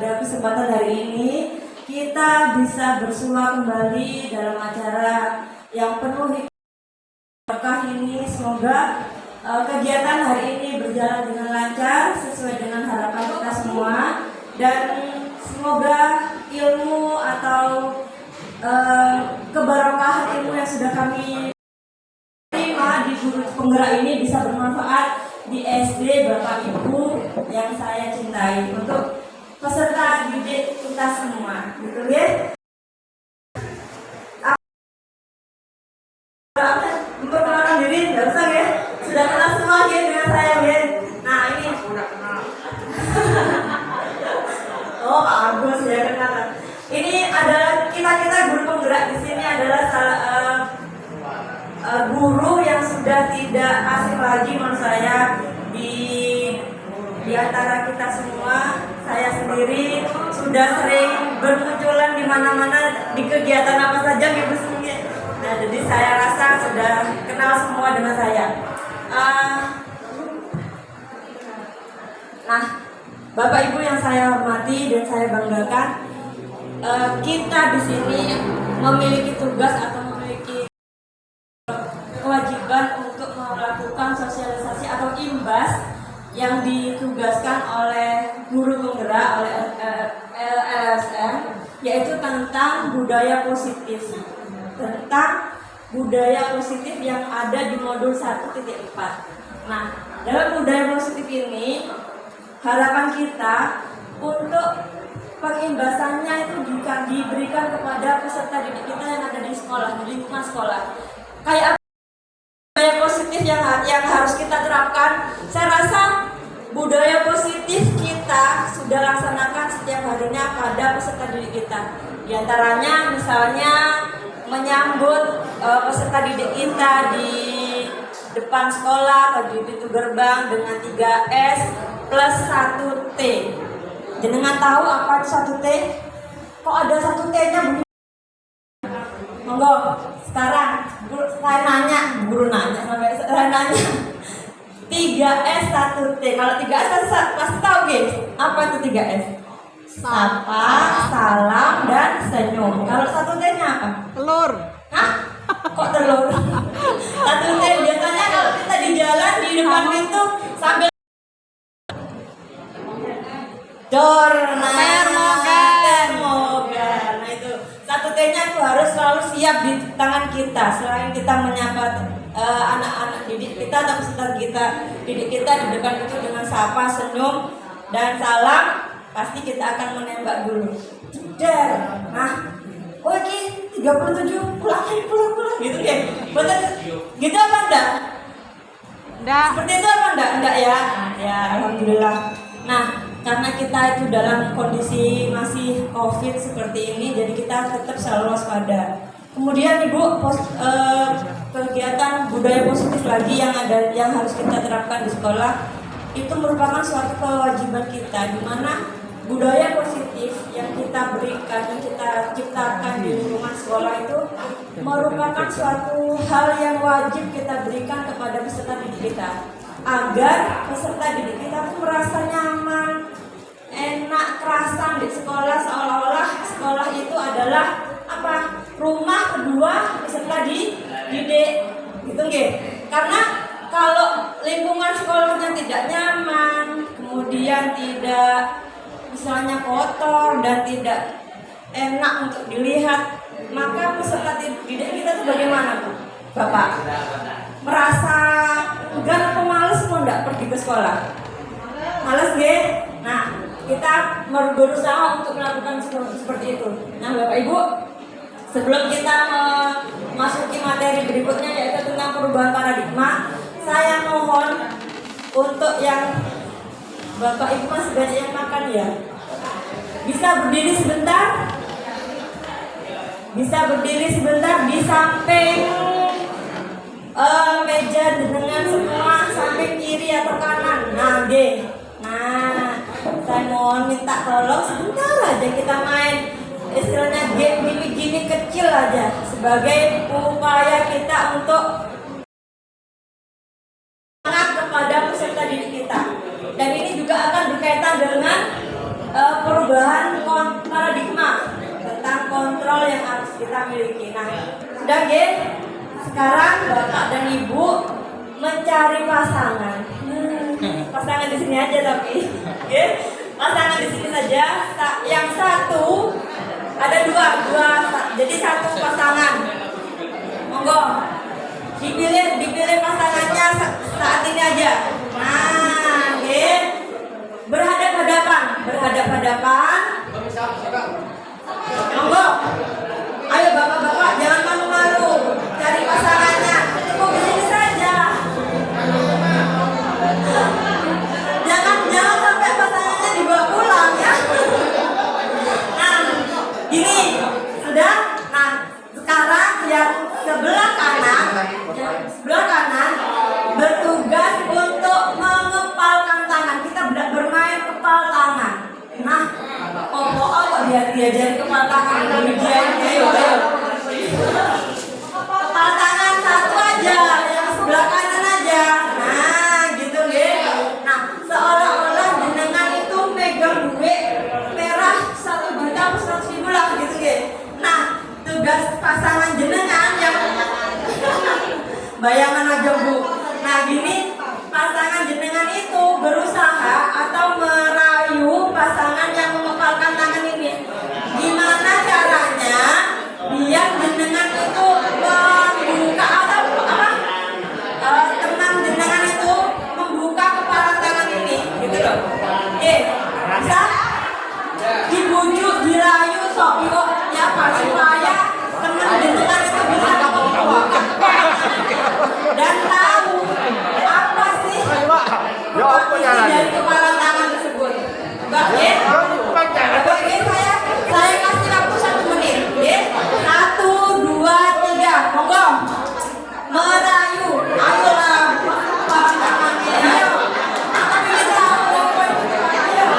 pada kesempatan hari ini kita bisa bersua kembali dalam acara yang penuh berkah ini. Semoga kegiatan hari ini berjalan dengan lancar sesuai dengan harapan kita semua, dan semoga ilmu atau keberkahan ilmu yang sudah kami terima di guru penggerak ini bisa bermanfaat di SD Bapak Ibu yang saya cintai, untuk peserta didik kita semua, gitu ya. Memperkenalkan diri, nggak usah ya, sudah kenal semua ya dengan saya ya. Nah ini sudah kenal. Oh Pak Agus ya kenal. Ini adalah kita guru penggerak di sini adalah guru yang sudah tidak asing lagi menurut saya di antara kita semua. Saya sendiri sudah sering bermunculan di mana-mana di kegiatan apa saja Ibu sendiri. Nah, jadi saya rasa sudah kenal semua dengan saya. Nah, Bapak Ibu yang saya hormati dan saya banggakan, kita di sini memiliki tugas atau memiliki kewajiban untuk melakukan sosialisasi atau imbas yang ditugaskan oleh guru penggerak, oleh LSM, yaitu tentang budaya positif. Tentang budaya positif yang ada di modul 1.4. Nah, dalam budaya positif ini harapan kita untuk pengimbasannya itu diberikan kepada peserta didik kita yang ada di sekolah, di lingkungan sekolah. Kayak budaya positif yang harus kita terapkan. Saya rasa budaya positif kita sudah laksanakan setiap harinya pada peserta didik kita. Di antaranya misalnya menyambut peserta didik kita di depan sekolah atau di pintu gerbang dengan 3S plus 1T. Jenengan tahu apa itu 1T? Kok ada 1T-nya bunyi? Monggo, sekarang guru nanya sampai saya nanya. 3S 1T. Kalau 3S pasti tahu guys. Apa itu 3S? Sapa, salam, dan senyum. Kalau 1T-nya apa? Telur. Hah? Kok telur? 1T biasanya kalau kita di jalan di depan pintu sambil dor, termoga. Nah itu 1T-nya itu harus selalu siap di tangan kita. Selain kita menyapa anak-anak didik kita atau peserta didik kita di depan itu dengan sapa, senyum, dan salam, pasti kita akan menembak dulu. Jeder. Nah, oh ini 37 pulang gitu deh. Betul gitu apa enggak? Enggak. Seperti itu apa enggak? Enggak ya. Ya, alhamdulillah. Nah, karena kita itu dalam kondisi masih COVID seperti ini, jadi kita tetap selalu waspada. Kemudian Ibu, kegiatan budaya positif lagi yang harus kita terapkan di sekolah itu merupakan suatu kewajiban kita, di mana budaya positif yang kita berikan, yang kita ciptakan di lingkungan sekolah itu merupakan suatu hal yang wajib kita berikan kepada peserta didik kita, agar peserta didik kita merasa nyaman, enak, kerasan di sekolah, seolah-olah sekolah itu adalah apa? Rumah kedua peserta didik, gitu nggih. Karena kalau lingkungan sekolahnya tidak nyaman, kemudian tidak misalnya kotor dan tidak enak untuk dilihat, maka peserta didik kita itu bagaimana Bu? Bapak? Merasa enggan atau males mau enggak pergi ke sekolah? Males nggih? Nah, kita berusaha untuk melakukan seperti itu. Nah, Bapak Ibu, sebelum kita memasuki materi berikutnya yaitu tentang perubahan paradigma, saya mohon untuk yang Bapak Ibu masih banyak yang makan ya, bisa berdiri sebentar, di samping meja dengan semua, samping kiri atau kanan. Nah, saya mohon minta tolong sebentar aja kita main istilahnya game gini kecil aja sebagai upaya kita untuk semangat kepada peserta didik kita. Dan ini juga akan berkaitan dengan perubahan yang harus kita miliki. Nah, sudah geng. Sekarang Bapak dan Ibu mencari pasangan. Pasangan di sini aja tapi, pasangan di sini saja. Yang satu ada dua, jadi satu pasangan. Monggo, dipilih pasangannya saat ini aja. Nah, berhadap-hadapan. Monggo, ayo bapak-bapak jangan malu-malu, cari pasangannya. Cukup di sini saja. Jangan sampai pasangannya dibawa pulang ya. Nah, ini sudah. Nah, sekarang yang sebelah kanan bertugas untuk mengepalkan tangan. Kita bermain kepal tangan. Nah, kok diajari kepal tangan dulu dia. Ayo. Kepal tangan satu aja, yang sebelah kanan aja. Nah, gitu ya. Nah, seolah-olah jenengan itu megang duit merah 1 juta atau 100.000 lah gitu ya. Nah, tugas pasangan jenengan yang bayangan aja Bu. Nah, gini, pasangan jenengan itu berusaha atau merayu pasangan yang mengepalkan tangan ini. Gimana caranya biar jenengan itu membuka atau teman jenengan itu membuka kepala tangan ini, gitu loh. Bisa dibujuk, dirayu, sok yuk ya Pak, supaya teman jenengan itu bisa membuka dan tahu apa sih isi dari kepala tangan tersebut. Mbak, saya kasih waktu 1 menit. 1, 2, 3, monggo merayu. Ayolah, kepala tangannya. Ayo, bisa. Ayo.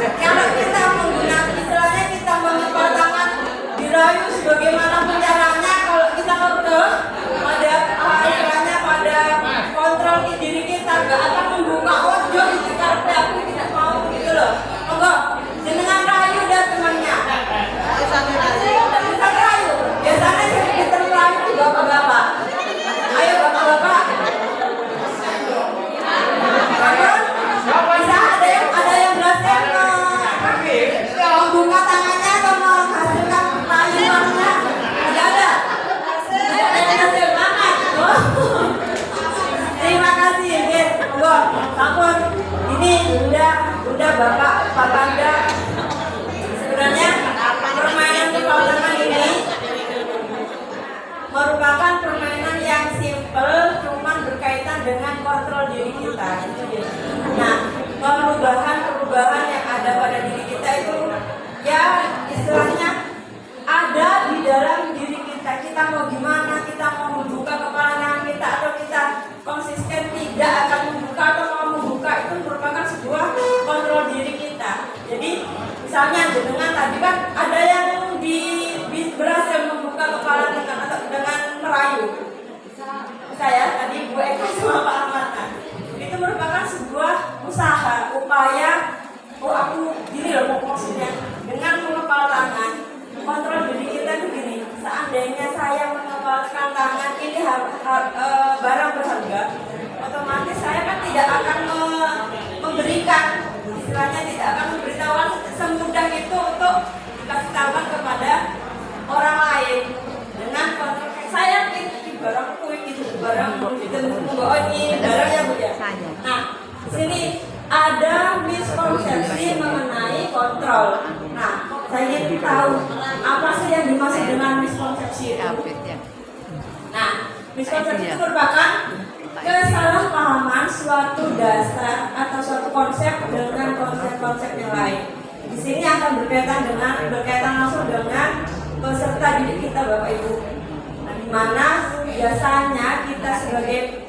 Kalau kita menggunakan istilahnya kita mengepal tangan dirayu sebagaimanapun caranya, kalau kita kekeh pada istilahnya pada kontrol diri kita gak akan membuka ojo itu karena aku tidak mau gitu loh. Monggo jenengan rayu dan temannya. Bisa rayu. Biasanya sedikit terlalu bapak-bapak. Ayo bapak-bapak. Bisa ada yang berhasil membuka tangannya atau menghasilkan rayuannya? Ada yang berhasil banget. Terima kasih, monggo. Sampun. Ini udah Bapak Pak Banda. Sebenarnya permainan kepal tangan ini merupakan permainan yang simple, cuman berkaitan dengan kontrol diri kita. Nah, perubahan yang ada pada diri kita itu ya istilahnya ada di dalam diri kita. Kita mau gimana, kita mau membuka kepala tangan kita atau kita konsisten tidak akan membuka atau mau membuka, itu merupakan sebuah kontrol diri kita. Jadi misalnya jenengan tadi kan ada yang berhasil membuka kepala dengan merayu. Saya tadi Bu Eka sama Pak Ahmad. Itu merupakan sebuah upaya aku gini loh maksudnya, dengan mengepal tangan kontrol diri kita itu gini. Seandainya saya mengepalkan tangan ini barang berharga, otomatis saya kan tidak akan memberikan, istilahnya tidak akan memberitahuan semudah itu untuk dikasih tahu kepada orang lain. Dengan kontrol saya yakin barang itu barang itu ini barangnya Bu ya. Nah, sini ada miskonsepsi mengenai kontrol. Nah, saya ingin tahu apa sih yang dimaksud dengan miskonsepsi itu. Nah, miskonsepsi itu merupakan kesalahpahaman suatu dasar atau suatu konsep dengan konsep-konsep yang lain. Di sini akan berkaitan langsung dengan peserta didik kita Bapak Ibu. Nah, di mana biasanya kita sebagai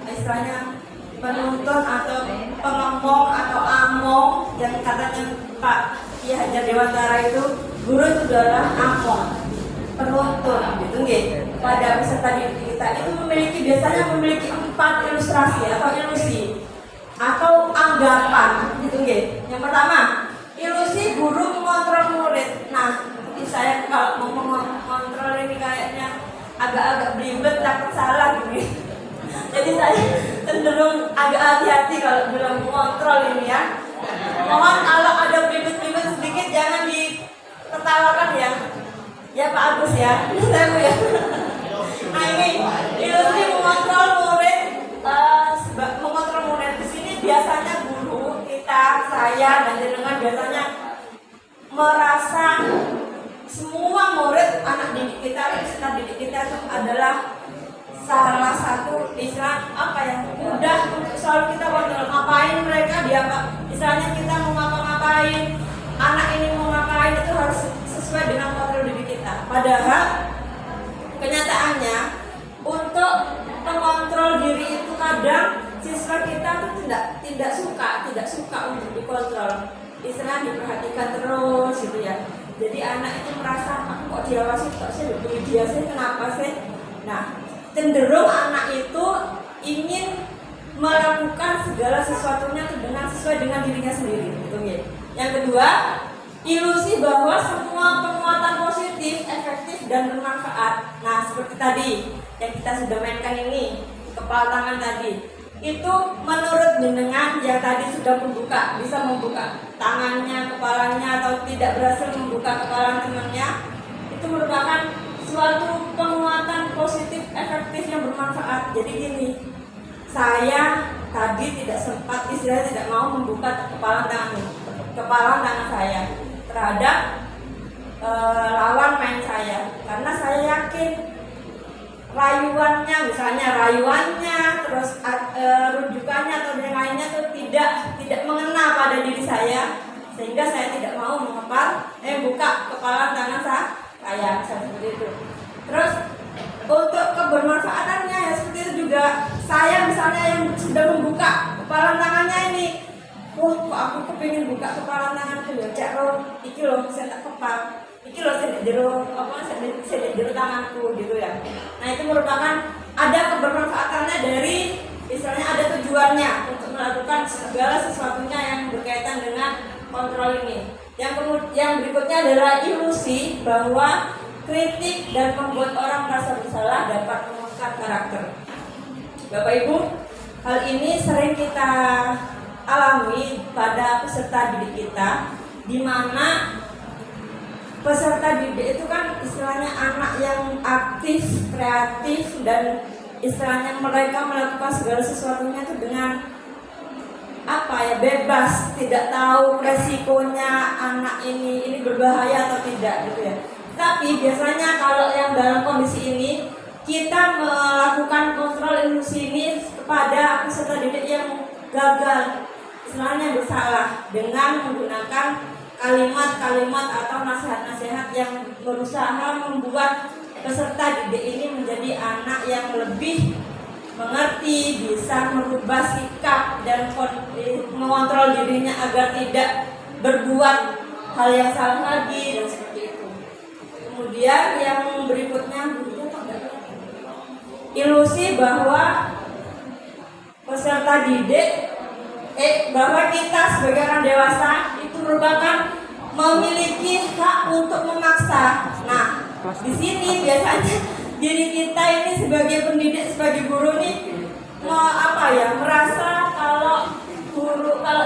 istilahnya penuntun atau pengomong atau among, yang katanya Pak Ki Hajar Dewantara itu guru itu adalah among. penuntun gitu nggih pada peserta didik kita itu biasanya memiliki 4 ilustrasi atau ilusi atau anggapan gitu nggih. Yang pertama, ilusi guru mengontrol murid. Nah, ini saya kalau mau mengontrol ini kayaknya agak-agak belibet, takut salah gini. Jadi saya cenderung agak hati-hati kalau bilang mengontrol ini ya. Mohon kalau ada belibet-belibet sedikit jangan ditertawakan ya. Ya Pak Agus ya. Saya ya. Nah ini ilusi mengontrol murid, mengontrol murid di sini biasanya guru kita, saya dan jenengan biasanya merasa semua murid anak didik kita, peserta didik kita itu adalah salah satu istilah apa ya, mudah untuk selalu kita kontrol. Ngapain mereka, dia apa istilahnya, kita mau ngapa-ngapain, anak ini mau ngapain itu harus sesuai dengan kontrol didik kita. Padahal kenyataannya untuk mengontrol diri itu kadang siswa kita tuh tidak suka untuk dikontrol, istilah diperhatikan terus gitu ya. Jadi anak itu merasa aku kok diawasi, kok saya diberi dia sih, kenapa sih? Nah, cenderung anak itu ingin melakukan segala sesuatunya dengan sesuai dengan dirinya sendiri gitu ya. Yang kedua, ilusi bahwa semua penguatan positif, efektif dan bermanfaat. Nah, seperti tadi yang kita sudah mainkan ini, kepala tangan tadi. Itu menurut jenengan yang tadi sudah bisa membuka tangannya, kepalanya atau tidak berhasil membuka kepala temannya, itu merupakan suatu penguatan positif, efektif yang bermanfaat. Jadi gini, saya tadi tidak sempat, istilahnya tidak mau membuka kepala tangan saya terhadap lawan main saya, karena saya yakin rayuannya, terus rujukannya atau yang lainnya itu tidak mengena pada diri saya, sehingga saya tidak mau buka kepala tangan saya seperti itu. Terus untuk kebermanfaatannya ya seperti itu juga. Saya misalnya yang sudah membuka kepala tangannya ini, kok aku kepingin buka kepala tanganku ya, cek iki loh saya tak kepal, iki loh saya jero tanganku gitu ya. Nah itu merupakan ada kebermanfaatannya, dari istilahnya ada tujuannya untuk melakukan segala sesuatunya yang berkaitan dengan kontrol ini. Yang berikutnya adalah ilusi bahwa kritik dan membuat orang merasa bersalah dapat merusak karakter. Bapak Ibu, hal ini sering kita alami pada peserta didik kita, di mana peserta didik itu kan istilahnya anak yang aktif, kreatif, dan istilahnya mereka melakukan segala sesuatunya itu dengan bebas, tidak tahu resikonya anak ini berbahaya atau tidak gitu ya. Tapi biasanya kalau yang dalam kondisi ini kita melakukan kontrol ilusi ini kepada peserta didik yang gagal, istilahnya bersalah, dengan menggunakan kalimat-kalimat atau nasihat-nasihat yang berusaha membuat peserta didik ini menjadi anak yang lebih mengerti, bisa merubah sikap dan mengontrol dirinya agar tidak berbuat hal yang salah lagi dan seperti itu. Kemudian yang berikutnya, ilusi bahwa peserta didik bahwa kita sebagai orang dewasa itu merupakan memiliki hak untuk memaksa. Nah, di sini biasanya diri kita ini sebagai pendidik, sebagai guru nih merasa kalau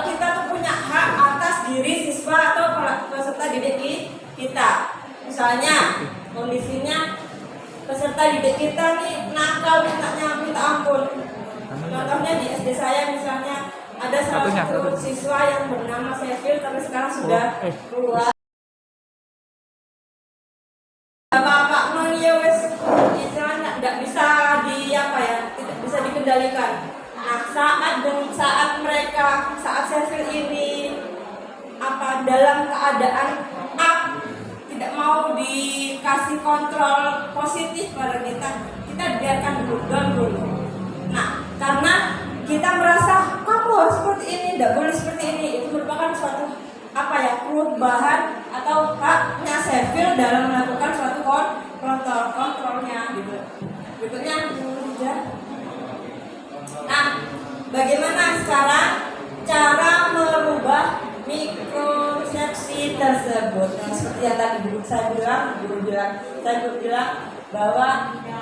kita tuh punya hak atas diri siswa atau peserta didik kita. Misalnya kondisinya peserta didik kita nih nakal, minta ampun. Contohnya di SD saya misalnya ada salah satu siswa yang bernama Seville, tapi sekarang sudah keluar. Bapak wes istilahnya tidak bisa tidak bisa dikendalikan. Nah saat Seville ini dalam keadaan tidak mau dikasih kontrol positif pada kita biarkan dulu. Nah karena kita merasa kamu harus seperti ini, tidak boleh seperti ini, itu merupakan suatu perubahan atau haknya Seville dalam melakukan suatu kontrolnya gitu. Berikutnya, nah, bagaimana sekarang cara merubah mikrosepsi tersebut? Nah, seperti yang tadi guru bilang bahwa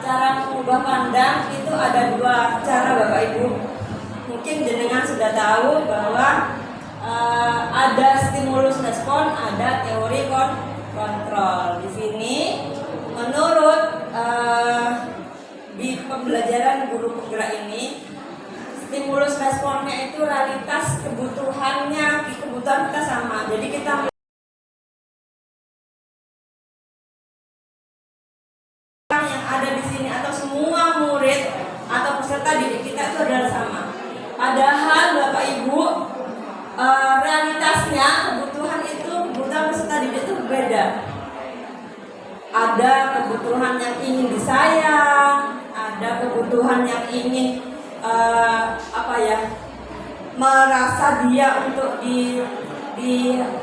cara mengubah pandang itu ada dua cara, Bapak Ibu. Mungkin jenengan sudah tahu bahwa ada stimulus respon, ada teori kontrol. Di sini menurut di pembelajaran guru penggerak ini, stimulus responnya itu realitas kebutuhan kita sama. Jadi kita yang ada di sini atau semua murid atau peserta didik kita itu adalah sama. Padahal Bapak Ibu, realitasnya kebutuhan peserta didik itu berbeda. Ada kebutuhan yang ingin disayang, ada kebutuhan yang ingin merasa dia untuk dicintai,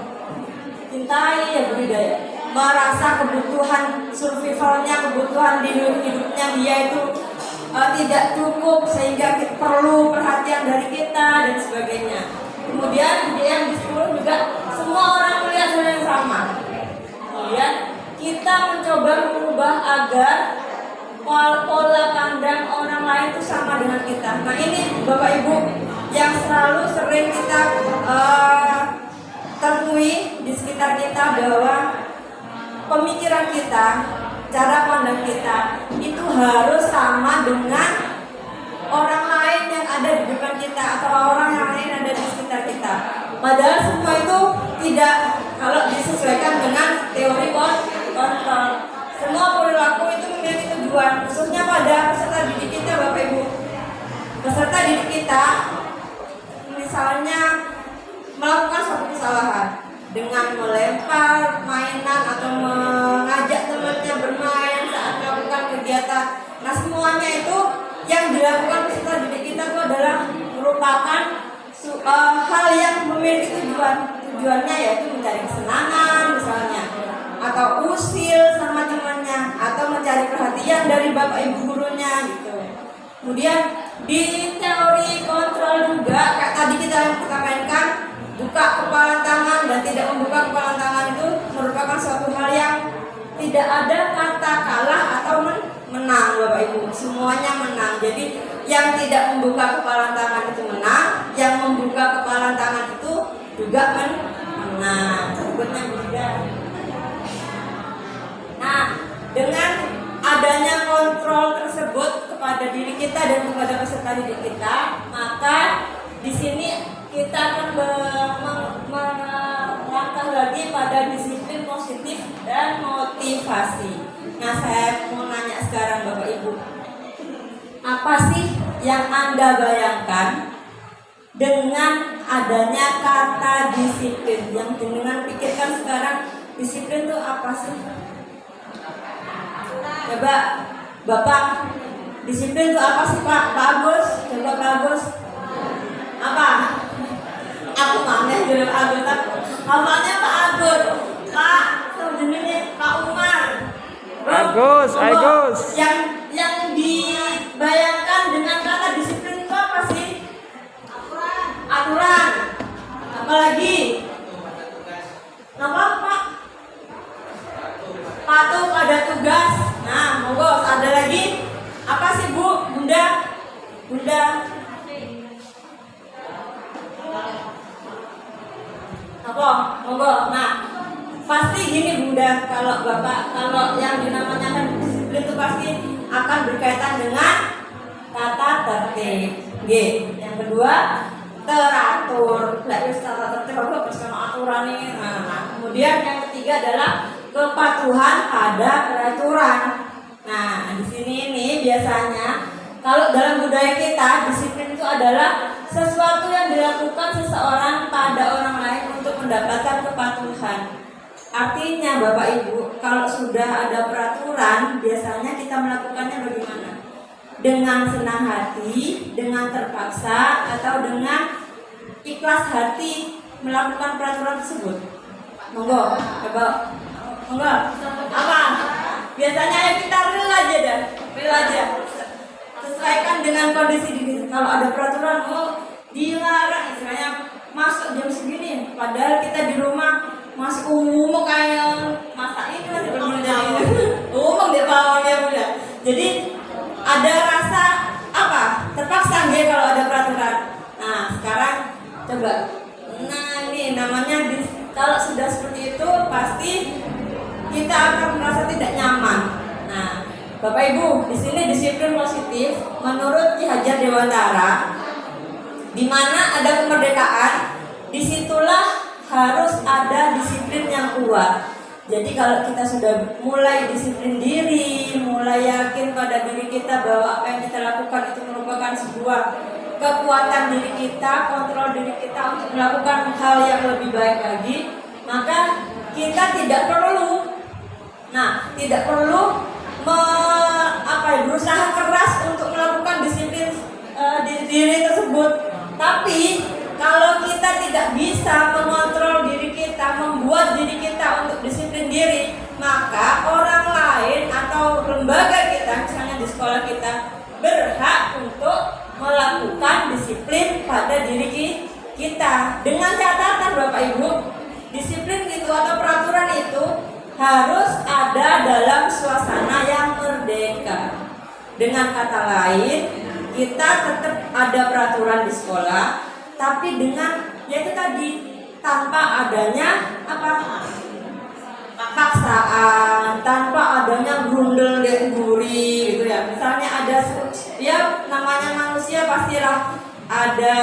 ya budaya. Merasa kebutuhan survivalnya, kebutuhan di hidupnya dia itu tidak cukup sehingga perlu perhatian dari kita dan sebagainya. Kemudian yang di sekolah juga semua orang melihat hal yang sama. Kemudian kita mencoba mengubah agar pola pandang orang lain itu sama dengan kita. Nah, ini Bapak Ibu yang selalu sering kita temui di sekitar kita, bahwa pemikiran kita, cara pandang kita itu harus sama dengan orang lain yang ada di depan kita atau orang yang lain ada di sekitar kita. Padahal semua itu tidak, kalau disesuaikan dengan teori kontrol. Semua perilaku itu memiliki tujuan, khususnya pada peserta didik kita, Bapak Ibu. Peserta didik kita misalnya melakukan suatu kesalahan dengan melempar mainan atau mengajak temannya bermain saat melakukan kegiatan. Nah, semuanya itu yang dilakukan peserta didik kita itu adalah merupakan hal yang memiliki tujuannya yaitu mencari kesenangan misalnya, atau usil sama temannya, atau mencari perhatian dari bapak ibu gurunya gitu. Kemudian di teori kontrol juga kayak tadi kita mainkan, buka kepala tangan dan tidak membuka kepala tangan itu merupakan suatu hal yang tidak ada kata kalah atau menang, Bapak Ibu. Semuanya menang. Jadi yang tidak membuka kepala tangan itu menang, yang membuka kepala tangan itu juga menang. Berikutnya juga. Nah, dengan adanya kontrol tersebut kepada diri kita dan kepada peserta didik kita, maka di sini kita akan melangkah lagi pada disiplin positif dan motivasi. Nah, saya mau nanya sekarang Bapak Ibu, apa sih yang Anda bayangkan dengan adanya kata disiplin? Yang jenengan pikirkan sekarang, disiplin itu apa sih? Coba Bapak, disiplin itu apa sih Pak? Pak Agus, coba Pak Agus. Apa? Aku mana jadi Agus? Hafalnya Pak Agus. Pak, sebenarnya Pak Umar. Agus. Yang dibayangkan dengan kata disiplin itu apa sih? Aturan. Apalagi? Apa Pak? Patuh pada tugas. Nah, monggo ada lagi. Apa sih Bu? Bunda? Apa? Monggo. Nah, pasti gini Bunda, kalau yang dinamakan kan disiplin itu pasti akan berkaitan dengan tata tertib. G. Yang kedua, teratur. Wis tata tertib apa bersama aturan ini. Nah, kemudian yang ketiga adalah kepatuhan pada peraturan. Nah, di sini ini biasanya kalau dalam budaya kita, disiplin itu adalah sesuatu yang dilakukan seseorang pada orang lain untuk mendapatkan kepatuhan. Artinya Bapak Ibu, kalau sudah ada peraturan, biasanya kita melakukannya bagaimana? Dengan senang hati, dengan terpaksa, atau dengan ikhlas hati melakukan peraturan tersebut. Monggo, coba. Monggo. Apa? Biasanya ya kita rela aja dah, rela aja. Sesuaikan dengan kondisi diri. Kalau ada peraturan, dilarang istilahnya masuk jam segini, padahal kita di rumah masuk umum kayak masak ini masih berbeda. Umum dia bawang ya udah. Jadi ada rasa apa? Terpaksa nggak kalau ada peraturan. Nah sekarang coba. Nah ini namanya kalau sudah seperti itu pasti kita akan merasa tidak nyaman. Nah Bapak Ibu, di sini disiplin positif menurut Ki Hajar Dewantara, di mana ada kemerdekaan, disitulah harus ada disiplin yang kuat. Jadi kalau kita sudah mulai disiplin diri, mulai yakin pada diri kita bahwa apa yang kita lakukan itu merupakan sebuah kekuatan diri kita, kontrol diri kita untuk melakukan hal yang lebih baik lagi, maka kita tidak perlu berusaha keras untuk melakukan disiplin diri tersebut. Tapi kalau kita tidak bisa mengontrol diri kita, membuat diri kita untuk disiplin diri, maka orang lain atau lembaga kita, misalnya di sekolah kita, berhak untuk melakukan disiplin pada diri kita. Dengan catatan Bapak Ibu, disiplin itu atau peraturan itu harus ada dalam suasana yang merdeka. Dengan kata lain, kita tetap ada peraturan di sekolah, tapi dengan yaitu tadi tanpa adanya paksaan, tanpa adanya grundel dan gurih gitu ya. Misalnya ada ya namanya manusia pastilah ada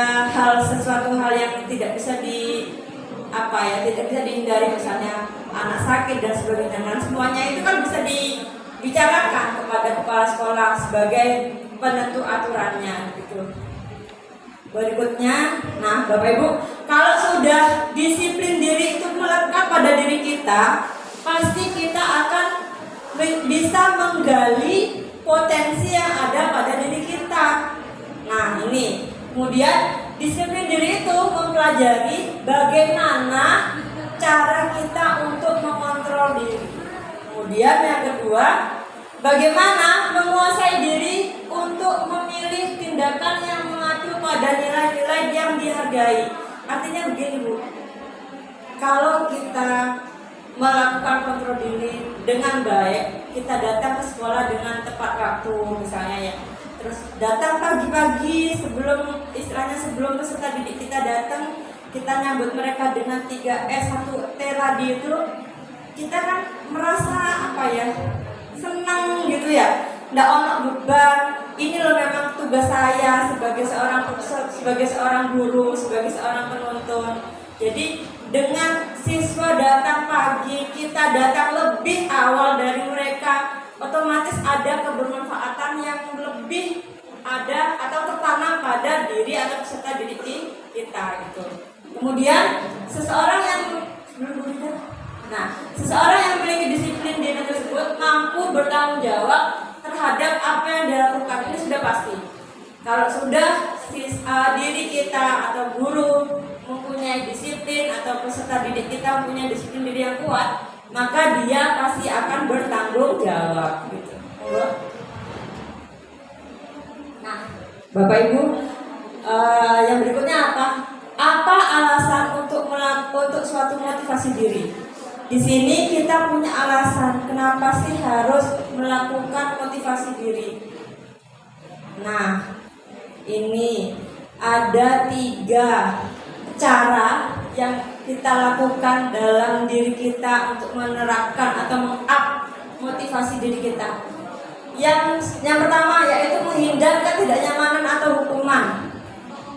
sesuatu hal yang tidak bisa tidak bisa dihindari, misalnya anak sakit dan sebagainya. Dan semuanya itu kan bisa dibicarakan kepada kepala sekolah sebagai penentu aturannya gitu. Berikutnya, nah Bapak Ibu, kalau sudah disiplin diri itu melekat pada diri kita, pasti kita akan bisa menggali potensi yang ada pada diri kita. Nah ini, kemudian disiplin diri itu mempelajari bagaimana cara kita untuk mengontrol diri. Kemudian yang kedua, bagaimana menguasai diri untuk memilih tindakan yang mengacu pada nilai-nilai yang dihargai. Artinya begini Bu, kalau kita melakukan kontrol diri dengan baik, kita datang ke sekolah dengan tepat waktu misalnya ya, terus datang pagi-pagi sebelum peserta didik kita datang, kita nyambut mereka dengan 3S 1T tadi itu, kita kan merasa senang gitu ya, nggak ono beban. Ini loh memang tugas saya sebagai seorang guru, sebagai seorang penuntun. Jadi dengan siswa datang pagi, kita datang lebih awal dari mereka, otomatis ada kebermanfaatan yang lebih ada atau tertanam pada diri atau peserta didik kita gitu. Kemudian seseorang yang memiliki disiplin diri tersebut mampu bertanggung jawab terhadap apa yang dilakukan. Ini sudah pasti. Kalau sudah diri kita atau guru mempunyai disiplin atau peserta didik kita mempunyai disiplin diri yang kuat, maka dia pasti akan bertanggung jawab gitu. Nah, Bapak Ibu, yang berikutnya apa? Apa alasan untuk suatu motivasi diri? Di sini kita punya alasan kenapa sih harus melakukan motivasi diri. Nah, ini ada 3 cara yang kita lakukan dalam diri kita untuk menerapkan atau meng-up motivasi diri kita. Yang pertama yaitu menghindar ketidaknyamanan atau hukuman.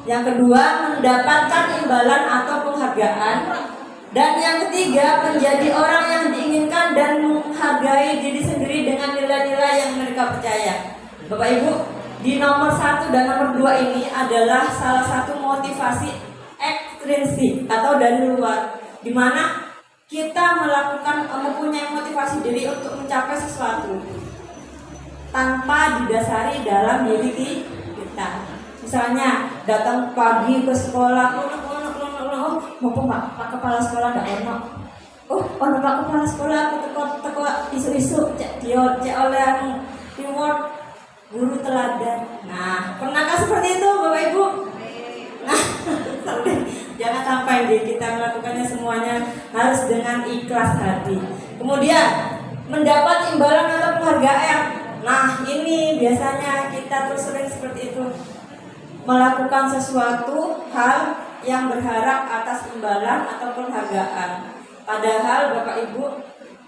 Yang kedua, mendapatkan imbalan atau penghargaan. Dan yang ketiga, menjadi orang yang diinginkan dan menghargai diri sendiri dengan nilai-nilai yang mereka percaya. Bapak Ibu, di nomor 1 dan nomor 2 ini adalah salah satu motivasi ekstrinsik atau dari luar, di mana kita mempunyai motivasi diri untuk mencapai sesuatu tanpa didasari dalam diri kita. Misalnya datang pagi ke sekolah, mumpung Pak Kepala Sekolah tidak ono, oh orang pak kepala sekolah aku teko isu-isu cek oleh reward guru teladan. Nah, pernahkah seperti itu Bapak Ibu? Nah, jangan sampai kita melakukannya semuanya harus dengan ikhlas hati. Kemudian mendapat imbalan atau penghargaan. Nah, ini biasanya kita tuh sering seperti itu, melakukan sesuatu hal yang berharap atas imbalan atau penghargaan. Padahal Bapak Ibu,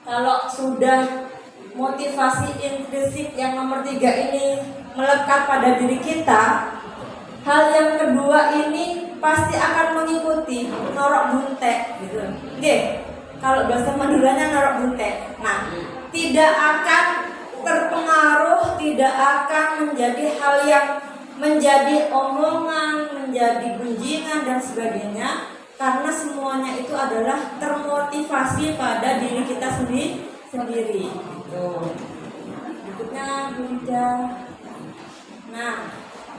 kalau sudah motivasi intrinsik yang nomor 3 ini melekat pada diri kita, hal yang kedua ini pasti akan mengikuti, norok buntek gitu. Oke, kalau bahasa Maduranya norok buntek. Nah, tidak akan terpengaruh, tidak akan menjadi hal yang menjadi omongan, menjadi gunjingan dan sebagainya, karena semuanya itu adalah termotivasi pada diri kita sendiri. Gitu. Berikutnya Bu Rida. Nah,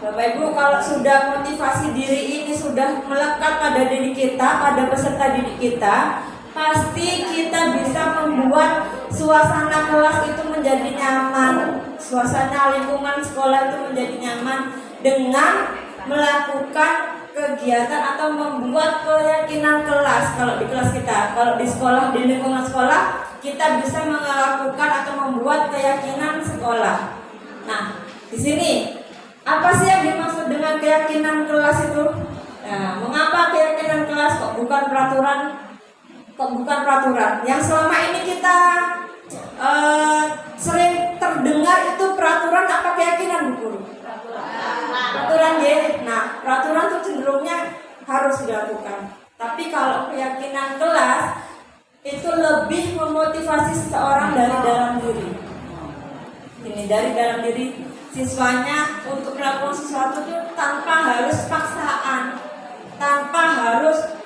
Bapak Ibu, kalau sudah motivasi diri ini sudah melekat pada diri kita, pada peserta didik kita, pasti kita bisa membuat suasana kelas itu menjadi nyaman, suasana lingkungan sekolah itu menjadi nyaman dengan melakukan kegiatan atau membuat keyakinan kelas. Kalau di kelas kita, kalau di sekolah, di lingkungan sekolah, kita bisa melakukan atau membuat keyakinan sekolah. Nah, di sini apa sih yang dimaksud dengan keyakinan kelas itu? Nah, mengapa keyakinan kelas kok bukan peraturan? Yang selama ini kita sering terdengar itu peraturan apa keyakinan, Bu Guru? Peraturan ya. Nah, peraturan itu cenderungnya harus dilakukan. Tapi kalau keyakinan kelas itu lebih memotivasi seseorang dari dalam diri. Ini dari dalam diri siswanya untuk melakukan sesuatu itu tanpa harus paksaan, tanpa harus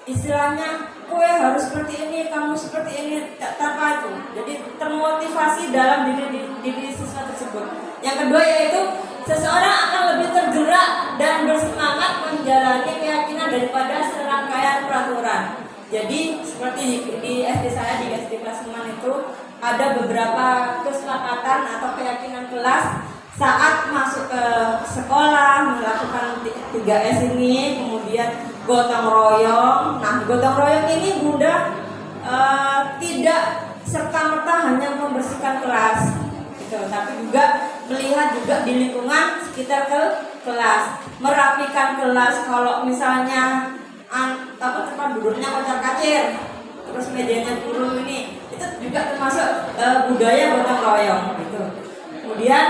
istilahnya kue harus seperti ini, kamu seperti ini, tanpa itu. Jadi termotivasi dalam diri siswa tersebut. Yang kedua yaitu seseorang akan lebih tergerak dan bersemangat menjalani keyakinan daripada serangkaian peraturan. Jadi seperti di SD saya, di SD kelas 6 itu ada beberapa kesepakatan atau keyakinan kelas saat masuk ke sekolah melakukan 3S ini, kemudian gotong royong. Nah, gotong royong ini Bunda tidak serta-merta hanya membersihkan kelas, gitu, tapi juga melihat juga di lingkungan sekitar kelas, merapikan kelas. Kalau misalnya tempat duduknya kocar-kacir, terus mejanya turun ini, itu juga termasuk budaya gotong royong, gitu. Kemudian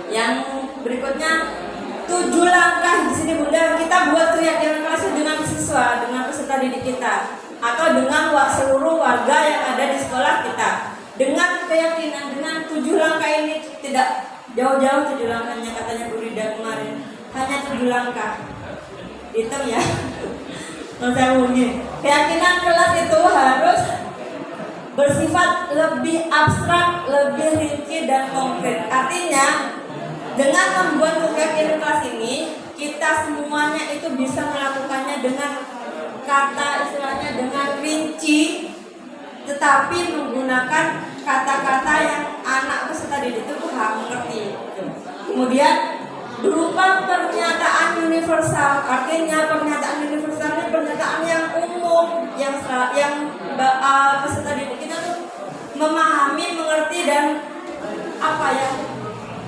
yang berikutnya 7 langkah di sini Bunda, kita buat keyakinan kelas dengan siswa, dengan peserta didik kita, atau dengan seluruh warga yang ada di sekolah kita. Dengan keyakinan, dengan 7 langkah ini, tidak jauh-jauh 7 langkahnya katanya Bu Rida kemarin, hanya 7 langkah. Hitung ya. Saya mungkin keyakinan kelas itu harus bersifat lebih abstrak, lebih rinci dan konkret. Artinya dengan membuat keyakinan kelas ini, kita semuanya itu bisa melakukannya dengan kata, istilahnya dengan rinci, tetapi menggunakan kata-kata yang anak peserta didik itu paham, mengerti. Kemudian berupa pernyataan universal. Artinya pernyataan universal ini pernyataan yang umum, yang peserta didik kita tuh memahami, mengerti, dan apa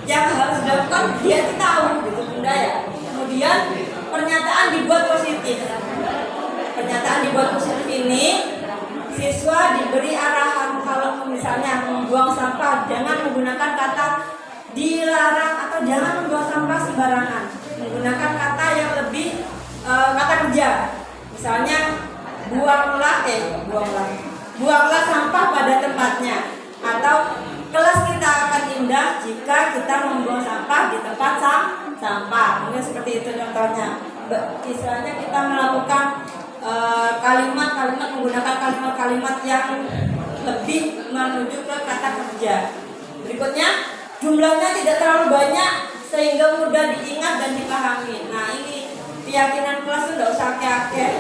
yang harus dilakukan dia tuh tahu, gitu Bunda ya. Kemudian pernyataan dibuat positif. Pernyataan dibuat positif ini siswa diberi arahan kalau misalnya membuang sampah jangan menggunakan kata dilarang atau jangan membuang sampah sembarangan, menggunakan kata yang lebih kata kerja. Misalnya buanglah sampah pada tempatnya, atau kelas kita akan indah jika kita membuang sampah di tempat sampah. Mungkin seperti itu contohnya. Istilahnya kita melakukan kalimat-kalimat, menggunakan kalimat-kalimat yang lebih menuju ke kata kerja. Berikutnya, jumlahnya tidak terlalu banyak sehingga mudah diingat dan dipahami. Nah, ini keyakinan kelas itu tidak usah akeh-akeh.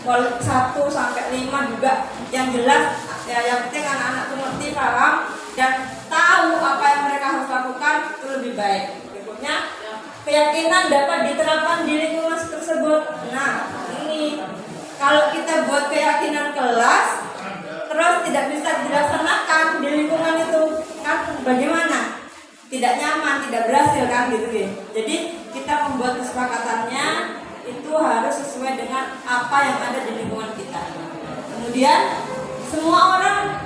1 sampai 5 juga, yang jelas ya, yang penting anak-anak tuh ngerti, paham dan tahu apa yang mereka harus lakukan, itu lebih baik. Berikutnya, keyakinan dapat diterapkan di lingkungan tersebut. Nah, ini kalau kita buat keyakinan kelas terus tidak bisa dilaksanakan di lingkungan itu, kan bagaimana? Tidak nyaman, tidak berhasil kan gitu ya. Jadi kita membuat kesepakatannya itu harus sesuai dengan apa yang ada di lingkungan kita. Kemudian semua orang